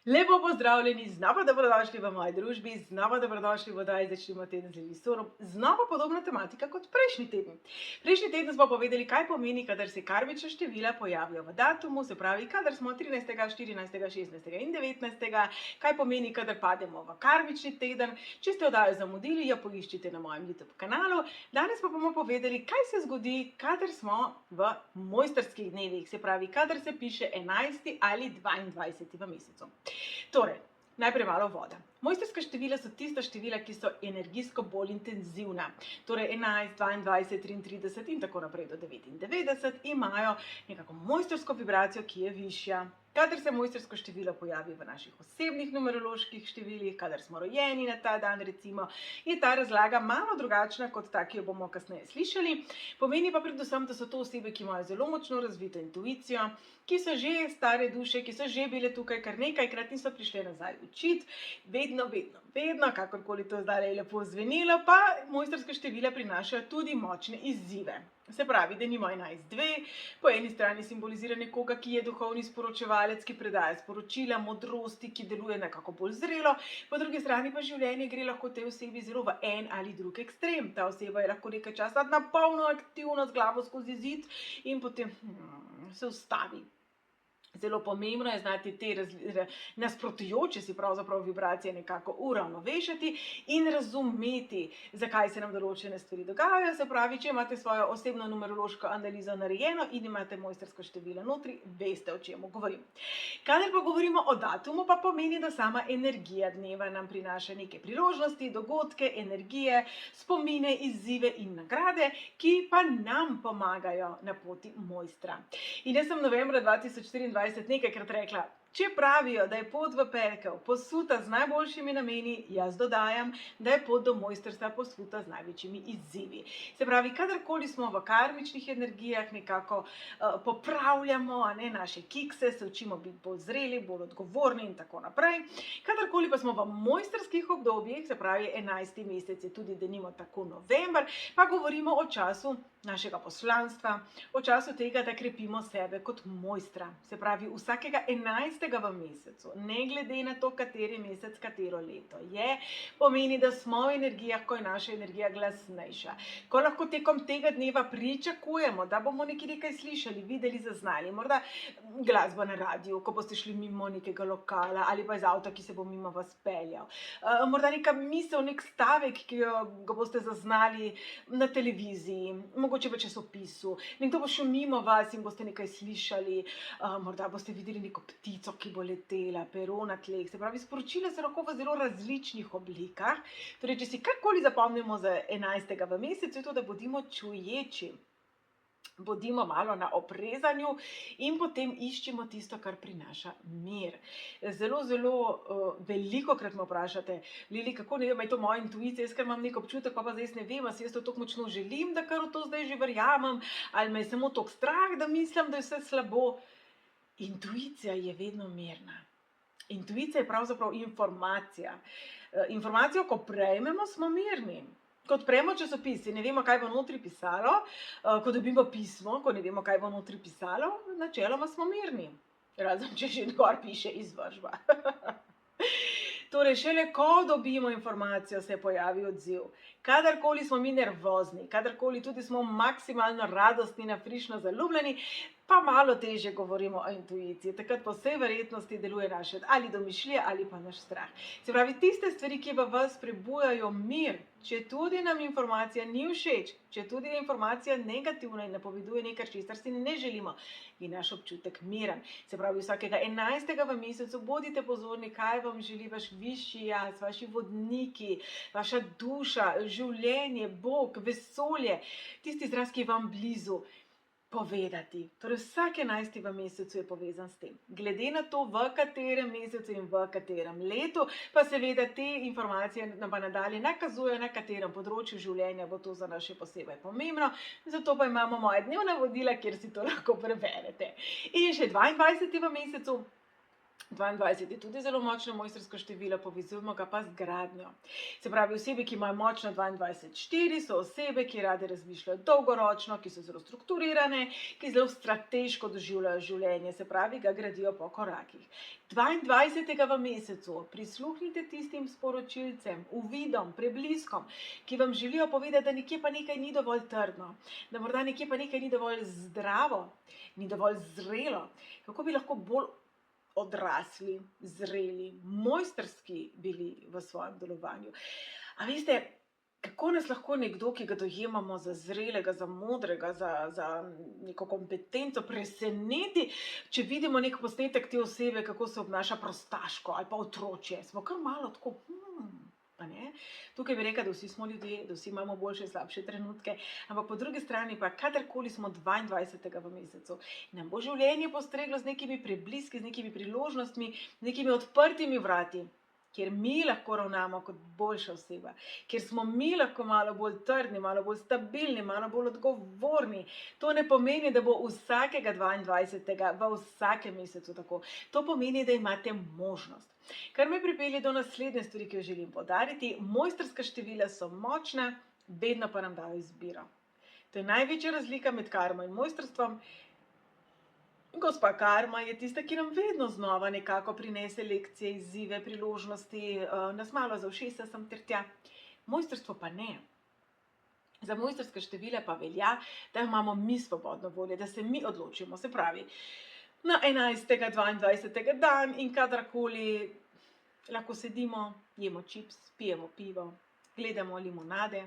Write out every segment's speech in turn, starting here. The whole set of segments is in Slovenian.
Lepo pozdravljeni, znova dobrodošli v moji družbi, znova dobrodošli v oddaji Začnimo teden z Elisorom, znova podobna tematika kot prejšnji teden. Prejšnji teden smo povedali, kaj pomeni, kadar se karmična števila pojavijo v datumu, se pravi, kadar smo 13., 14., 16. in 19., kaj pomeni, kadar pademo v karmični teden. Če ste oddajo zamudili, jo poiščite na mojem YouTube kanalu. Danes pa bomo povedali, kaj se zgodi, kadar smo v mojstrskih dnevih, se pravi, kadar se piše 11. ali 22. v mesecu. Torej, najprej malo voda. Mojstrska števila so tista števila, ki so energijsko bolj intenzivna. Torej 11, 22, 33 in tako naprej do 99 imajo nekako mojstrsko vibracijo, ki je višja. Kadar se mojstrsko število pojavi v naših osebnih numeroloških številih, kadar smo rojeni na ta dan recimo, je ta razlaga malo drugačna kot ta, ki jo bomo kasneje slišali. Pomeni pa predvsem, da so to osebe, ki imajo zelo močno razvito intuicijo, ki so že stare duše, ki so že bile tukaj kar nekajkrat in so prišle nazaj učiti. Vedno, kakorkoli to zdaj lepo zvenelo, pa mojstrska števila prinašajo tudi močne izzive. Se pravi, da nimo 11.2, po eni strani simbolizira nekoga, ki je duhovni sporočevalec, ki predaja sporočila, modrosti, ki deluje nekako bolj zrelo, po drugi strani pa življenje gre lahko tej osebi zelo v en ali drug ekstrem. Ta oseba je lahko nekaj časa na polno aktivna z glavo skozi zid in potem se ustavi. Zelo pomembno je znati te nasprotujoče si pravzaprav vibracije nekako uravnovešati in razumeti, zakaj se nam določene stvari dogajajo. Se pravi, če imate svojo osebno numerološko analizo narejeno in imate mojstrsko število notri, veste, o čemu govorim. Kadar pa govorimo o datumu, pa pomeni, da sama energija dneva nam prinaša neke priložnosti, dogodke, energije, spomine, izzive in nagrade, ki pa nam pomagajo na poti mojstra. In jaz sem novembra 2024 nekajkrat rekla, če pravijo, da je pot v pekel posuta z najboljšimi nameni, jaz dodajam, da je pot do mojstrstva posuta z največjimi izzivi. Se pravi, kadarkoli smo v karmičnih energijah, nekako popravljamo naše kikse, se učimo biti bolj zreli, bolj odgovorni in tako naprej. Kadarkoli pa smo v mojstrskih obdobjih, se pravi 11. mesec je tudi denimo tako november, pa govorimo o času našega poslanstva, o času tega, da krepimo sebe kot mojstra. Se pravi, vsakega 11. v mesecu, ne glede na to, kateri mesec, katero leto je, pomeni, da smo v energijah, ko je naša energija glasnejša. Ko lahko tekom tega dneva pričakujemo, da bomo nekaj slišali, videli, zaznali, morda glasba na radiju, ko boste šli mimo nekega lokala ali pa iz avta, ki se bo mimo vas peljal. Morda neka misel, nek stavek, ki ga boste zaznali na televiziji, mogoče v časopisu. Nekdo bo šel mimo vas in boste nekaj slišali, morda boste videli neko ptico, ki bo letela, pero na tleh. Se pravi, sporočila so lahko v zelo različnih oblikah. Torej, če si karkoli zapomnimo za 11. v mesecu, je to, da bodimo čuječi. Bodimo malo na oprezanju in potem iščimo tisto, kar prinaša mir. Zelo velikokrat me vprašate, Lili, kako ne vem, je to moja intuicija, jaz ker imam nek občutek, pa zdaj jaz ne vem, jaz to tako močno želim, da kar v to zdaj že verjamem, ali me je samo toliko strah, da mislim, da je vse slabo. Intuicija je vedno mirna. Intuicija je pravzaprav informacija. Informacijo, ko prejmemo, smo mirni. Ko odpremo časopis in ne vemo, kaj bo notri pisalo, ko dobimo pismo, ko ne vemo, kaj bo notri pisalo, načeloma smo mirni. Razen, če že gor piše izvršba. Torej, šele ko dobimo informacijo, se pojavi odziv. Kadarkoli smo mi nervozni, kadarkoli tudi smo maksimalno radostni, nafrišno zaljubljeni, pa malo težje govorimo o intuiciji. Takrat po vsej verjetnosti deluje naše ali domišljija ali pa naš strah. Se pravi, tiste stvari, ki v vas prebujajo mir, če tudi nam informacija ni všeč, če tudi je informacija negativna in napoveduje nekaj, česar si ne želimo, je naš občutek miren. Se pravi, vsakega 11. v mesecu bodite pozorni, kaj vam želi vaš višji jaz, vaši vodniki, vaša duša, življenje, Bog, vesolje, tisti izraz, ki je vam blizu, povedati. Torej, vsak 11. v mesecu je povezan s tem. Glede na to, v katerem mesecu in v katerem letu, pa seveda te informacije nam pa nadalje nakazujejo, na katerem področju življenja bo to za nas še posebej pomembno. Zato pa imamo moje dnevna vodila, kjer si to lahko preberete. In še 22. v mesecu 22 je tudi zelo močno mojstrsko število, povezujemo ga pa z gradnjo. Se pravi, osebe, ki imajo močno 22,4, so osebe, ki rade razmišljajo dolgoročno, ki so zelo strukturirane, ki zelo strateško doživljajo življenje, se pravi, ga gradijo po korakih. 22. v mesecu prisluhnite tistim sporočilcem, uvidom, prebliskom, ki vam želijo povedati, da nekje pa nekaj ni dovolj trdno, da morda nekje pa nekaj ni dovolj zdravo, ni dovolj zrelo, kako bi lahko bolj odrasli, zreli, mojstrski bili v svojem delovanju. A veste, kako nas lahko nekdo, ki ga dojemamo za zrelega, za modrega, za neko kompetenco, preseneti, če vidimo nek posnetek te osebe, kako se obnaša prostaško ali pa otročje. Smo kar malo tako, pa ne? Tukaj bi rekla, da vsi smo ljudje, da vsi imamo boljše in slabše trenutke, ampak po drugi strani pa kadarkoli smo 22. v mesecu, nam bo življenje postreglo z nekimi prebliski, z nekimi priložnostmi, z nekimi odprtimi vrati, kjer mi lahko ravnamo kot boljša oseba, kjer smo mi lahko malo bolj trdni, malo bolj stabilni, malo bolj odgovorni. To ne pomeni, da bo vsakega 22. v vsakem mesecu tako. To pomeni, da imate možnost. Kar me pripelje do naslednje stvari, ki jo želim poudariti. Mojstrska števila so močna, vedno pa nam dajo izbiro. To je največja razlika med karmo in mojstrstvom. Gospa karma je tista, ki nam vedno znova nekako prinese lekcije, izzive, priložnosti, nas malo za ušesa sem ter tja. Mojstrstvo pa ne. Za mojstrska števila pa velja, da imamo mi svobodno voljo, da se mi odločimo. Se pravi, na 11., 22. dan in kadarkoli lahko sedimo, jemo čips, pijemo pivo, gledamo limonade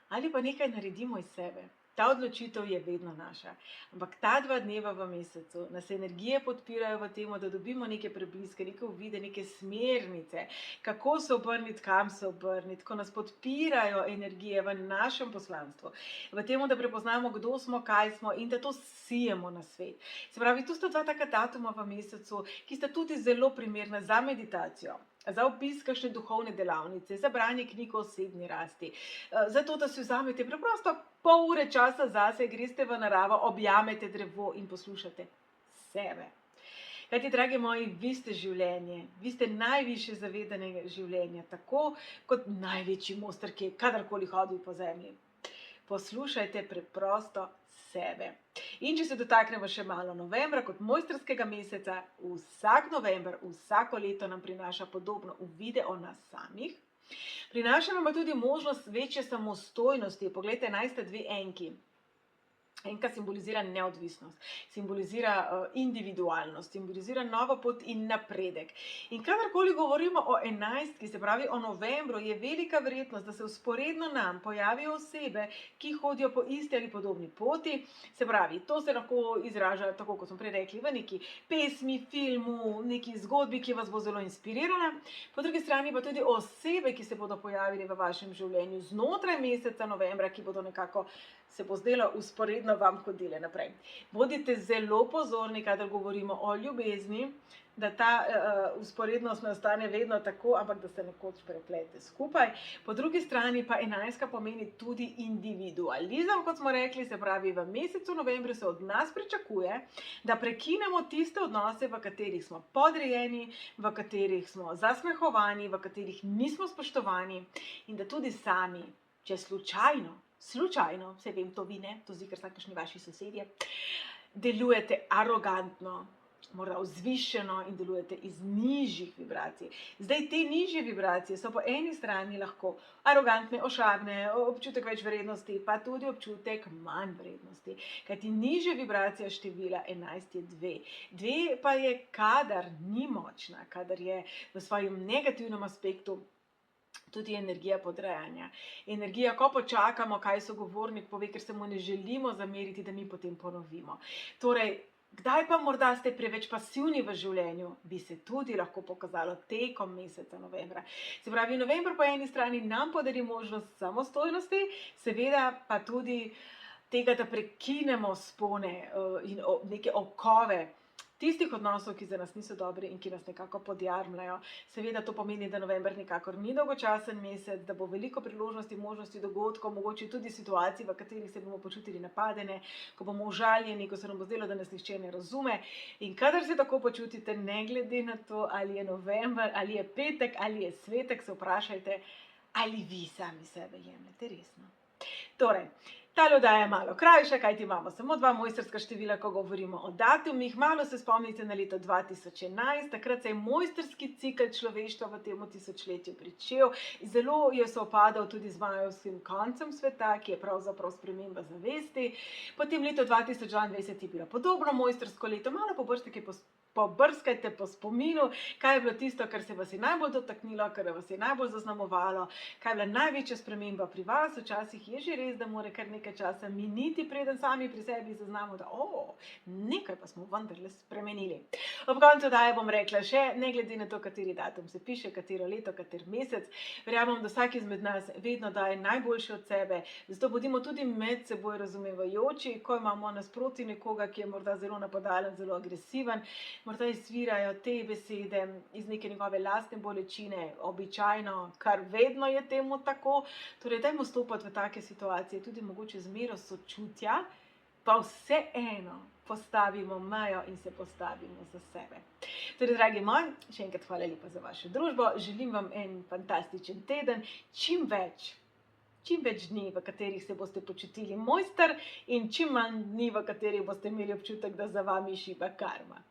ali pa nekaj naredimo iz sebe. Ta odločitev je vedno naša. Ampak ta 2 dneva v mesecu nas energije podpirajo v tem, da dobimo neke prebliske, neke uvide, neke smernice, kako se obrniti, kam se obrniti, ko nas podpirajo energije v našem poslanstvu, v tem, da prepoznamo, kdo smo, kaj smo in da to sijemo na svet. Se pravi, tu sta 2 taka datuma v mesecu, ki sta tudi zelo primerna za meditacijo, za obisk kakšne duhovne delavnice, za branje knjig o osebni rasti, za to, da si vzamete preprosto pol ure časa zase, greste v naravo, objamete drevo in poslušate sebe. Kajti, dragi moji, vi ste življenje, vi ste najvišje zavedanega življenja, tako kot največji mojster, ki je kadarkoli hodil po zemlji. Poslušajte preprosto sebe. In če se dotaknemo še malo novembra kot mojstrskega meseca, vsak november, vsako leto nam prinaša podobno uvide o nas samih. Prinaša nam tudi možnost večje samostojnosti. Poglejte, 11 enki. Enka simbolizira neodvisnost, simbolizira individualnost, simbolizira novo pot in napredek. In kadarkoli govorimo o 11, se pravi o novembru, je velika verjetnost, da se vzporedno nam pojavijo osebe, ki hodijo po isti ali podobni poti. Se pravi, to se lahko izraža, tako kot smo prej rekli, v neki pesmi, filmu, neki zgodbi, ki vas bo zelo inspirirala. Po drugi strani pa tudi osebe, ki se bodo pojavili v vašem življenju znotraj meseca novembra, ki bodo nekako, se bo zdelo, vzporedno vam hodile naprej. Bodite zelo pozorni, kadar govorimo o ljubezni, da ta vzporednost ne ostane vedno tako, ampak da se nekoč preplete skupaj. Po drugi strani pa 11 pomeni tudi individualizem, kot smo rekli, se pravi, v mesecu novembru se od nas pričakuje, da prekinemo tiste odnose, v katerih smo podrejeni, v katerih smo zasmehovani, v katerih nismo spoštovani in da tudi sami, če slučajno, vse vem, to vi ne, to zdi, ker so kakšni vaši sosedje, delujete arogantno, morda vzvišeno in delujete iz nižjih vibracij. Zdaj, te nižje vibracije so po eni strani lahko arogantne, ošabne, občutek več vrednosti, pa tudi občutek manj vrednosti. Kajti nižje vibracija števila 11 je 2. 2 pa je, kadar ni močna, kadar je v svojem negativnem aspektu, tudi energija podrejanja. Energija, ko počakamo, kaj sogovornik pove, ker se mu ne želimo zameriti, da mi potem ponovimo. Torej, kdaj pa morda ste preveč pasivni v življenju, bi se tudi lahko pokazalo tekom meseca novembra. Se pravi, november po eni strani nam podari možnost samostojnosti, seveda pa tudi tega, da prekinemo spone in neke okove tistih odnosov, ki za nas niso dobri in ki nas nekako podjarmljajo. Seveda to pomeni, da november nikakor ni dolgočasen mesec, da bo veliko priložnosti, možnosti, dogodkov, mogoče tudi situacij, v katerih se bomo počutili napadene, ko bomo užaljeni, ko se nam bo zdelo, da nas nihče ne razume. In kadar se tako počutite, ne glede na to, ali je november, ali je petek, ali je svetek, se vprašajte, ali vi sami sebe jemljete resno. Torej, ta oddaja je malo krajša, kajti imamo samo 2 mojstrska števila, ko govorimo o datumih. Malo se spomnite na leto 2011, takrat se je mojstrski cikel človeštva v tem tisočletju pričel. Zelo je sovpadal tudi z majevskim koncem sveta, ki je pravzaprav sprememba zavesti. Potem leto 2022 je bilo podobno mojstrsko leto, malo pobrskajte po spominu, kaj je bilo tisto, kar se vas je najbolj dotaknilo, kar vas je najbolj zaznamovalo, kaj je bila največja sprememba pri vas. Včasih je že res, da mora kar nekaj časa miniti, preden sami pri sebi zaznamo, da nekaj pa smo vendarle spremenili. Ob koncu oddaje bom rekla še, ne glede na to, kateri datum se piše, katero leto, kater mesec, verjamem, da vsak izmed nas vedno daje najboljše od sebe, zato bodimo tudi med seboj razumevajoči, ko imamo nasproti nekoga, ki je morda zelo napadalen, zelo agresiven, morda izvirajo te besede iz neke njegove lastne bolečine, običajno, kar vedno je temu tako. Torej, dajmo stopati v take situacije, tudi mogoče z mero sočutja, pa vseeno postavimo mejo in se postavimo za sebe. Torej, dragi moji, še enkrat hvala lepa za vašo družbo. Želim vam en fantastičen teden, čim več dni, v katerih se boste počutili mojster in čim manj dni, v katerih boste imeli občutek, da za vami šiba karma.